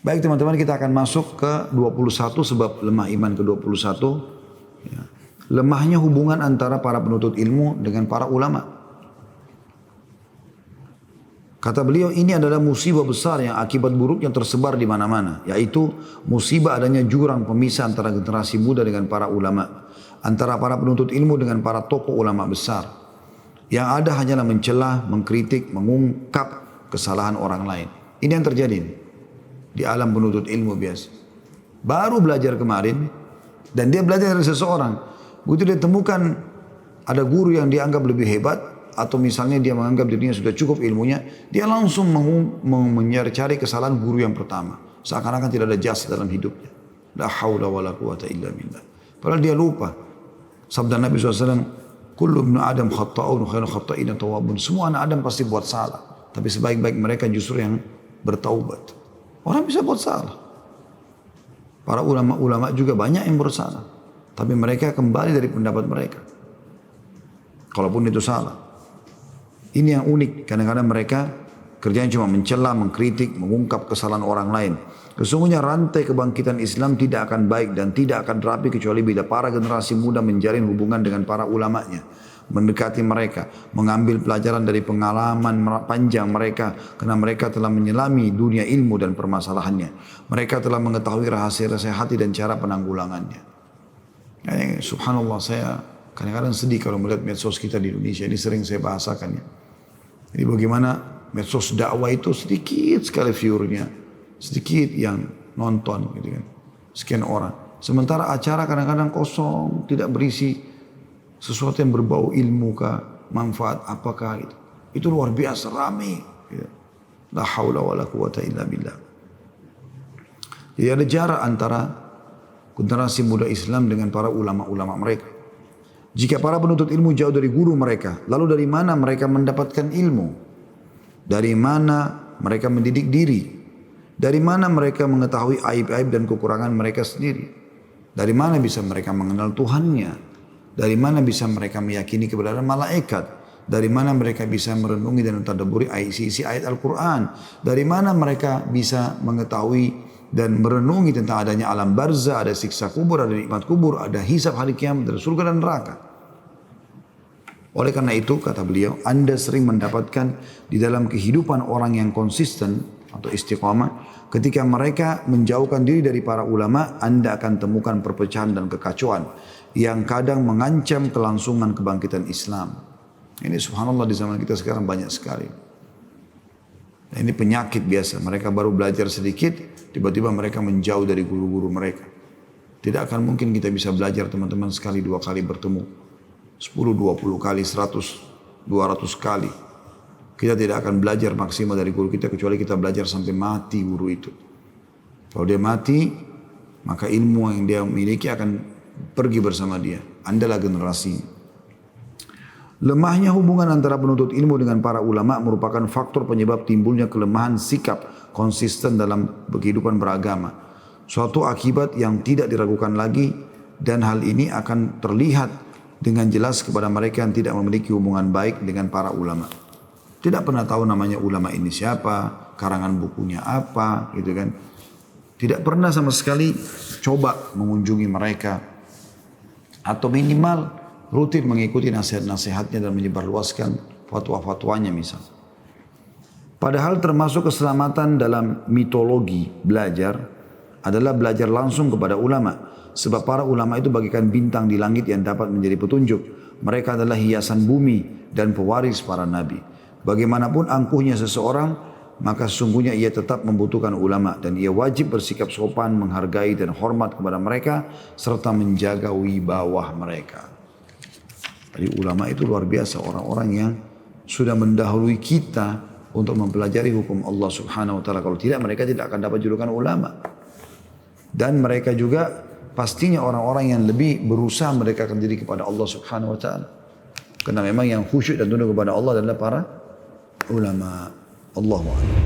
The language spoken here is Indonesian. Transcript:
Baik teman-teman, kita akan masuk ke 21 sebab lemah iman ke 21. Ya. Lemahnya hubungan antara para penuntut ilmu dengan para ulama. Kata beliau, ini adalah musibah besar yang akibat buruknya tersebar di mana-mana, yaitu musibah adanya jurang pemisah antara generasi muda dengan para ulama, antara para penuntut ilmu dengan para tokoh ulama besar. Yang ada hanyalah mencela, mengkritik, mengungkap kesalahan orang lain. Ini yang terjadi di alam penuntut ilmu biasa. Baru belajar kemarin dan dia belajar dari seseorang. Begitu dia temukan ada guru yang dianggap lebih hebat, atau misalnya dia menganggap dirinya sudah cukup ilmunya, dia langsung mencari kesalahan guru yang pertama. Seakan-akan tidak ada jasa dalam hidupnya. La haula wa la quwata illa billah. Padahal dia lupa. Sabda Nabi SAW, Kullu ibnu Adam khatta'un khairu khatta'ina tawabun. Semua anak Adam pasti buat salah. Tapi sebaik-baik mereka justru yang bertaubat. Orang bisa buat salah. Para ulama-ulama juga banyak yang bersalah. Tapi mereka kembali dari pendapat mereka. Kalaupun itu salah. Ini yang unik, kadang-kadang mereka kerjanya cuma mencela, mengkritik, mengungkap kesalahan orang lain. Sesungguhnya rantai kebangkitan Islam tidak akan baik dan tidak akan rapi kecuali bila para generasi muda menjalin hubungan dengan para ulamanya, mendekati mereka, mengambil pelajaran dari pengalaman panjang mereka, karena mereka telah menyelami dunia ilmu dan permasalahannya. Mereka telah mengetahui rahasia-rahasia hati dan cara penanggulangannya. Subhanallah, saya kadang-kadang sedih kalau melihat medsos kita di Indonesia. Ini sering saya bahasakan ya. Jadi bagaimana medsos dakwah itu sedikit sekali viewernya, sedikit yang nonton gitu kan, sekian orang. Sementara acara kadang-kadang kosong, tidak berisi sesuatu yang berbau ilmu kah, manfaat apakah gitu. Itu luar biasa ramai. Gitu. La haula wa la quwata illa billah. Jadi ada jarak antara generasi muda Islam dengan para ulama-ulama mereka. Jika para penuntut ilmu jauh dari guru mereka, lalu dari mana mereka mendapatkan ilmu? Dari mana mereka mendidik diri? Dari mana mereka mengetahui aib-aib dan kekurangan mereka sendiri? Dari mana bisa mereka mengenal Tuhannya? Dari mana bisa mereka meyakini kebenaran malaikat? Dari mana mereka bisa merenungi dan mentadabburi isi ayat Al-Quran? Dari mana mereka bisa mengetahui dan merenungi tentang adanya alam barzah, ada siksa kubur, ada nikmat kubur, ada hisab hari kiamat, ada surga dan neraka. Oleh karena itu, kata beliau, Anda sering mendapatkan di dalam kehidupan orang yang konsisten atau istiqamah, ketika mereka menjauhkan diri dari para ulama, Anda akan temukan perpecahan dan kekacauan yang kadang mengancam kelangsungan kebangkitan Islam. Ini subhanallah di zaman kita sekarang banyak sekali. Nah, ini penyakit biasa. Mereka baru belajar sedikit, tiba-tiba mereka menjauh dari guru-guru mereka. Tidak akan mungkin kita bisa belajar teman-teman sekali, dua kali bertemu. 10, 20 kali, 100, 200 kali. Kita tidak akan belajar maksimal dari guru kita kecuali kita belajar sampai mati guru itu. Kalau dia mati, maka ilmu yang dia miliki akan pergi bersama dia. Andalah generasi. Lemahnya hubungan antara penuntut ilmu dengan para ulama merupakan faktor penyebab timbulnya kelemahan sikap konsisten dalam kehidupan beragama. Suatu akibat yang tidak diragukan lagi, dan hal ini akan terlihat dengan jelas kepada mereka yang tidak memiliki hubungan baik dengan para ulama. Tidak pernah tahu namanya ulama ini siapa, karangan bukunya apa, gitu kan. Tidak pernah sama sekali coba mengunjungi mereka, atau minimal rutin mengikuti nasihat-nasihatnya dan menyebarluaskan fatwa-fatwanya misal. Padahal termasuk keselamatan dalam mitologi belajar adalah belajar langsung kepada ulama. Sebab para ulama itu bagaikan bintang di langit yang dapat menjadi petunjuk. Mereka adalah hiasan bumi dan pewaris para nabi. Bagaimanapun angkuhnya seseorang, maka sesungguhnya ia tetap membutuhkan ulama. Dan ia wajib bersikap sopan, menghargai dan hormat kepada mereka, serta menjaga wibawah mereka. Jadi ulama itu luar biasa, orang-orang yang sudah mendahului kita untuk mempelajari hukum Allah Subhanahu wa taala. Kalau tidak, mereka tidak akan dapat julukan ulama. Dan mereka juga pastinya orang-orang yang lebih berusaha mendekatkan diri kepada Allah Subhanahu wa taala. Karena memang yang khusyuk dan tunduk kepada Allah adalah para ulama. Allahu a'lam.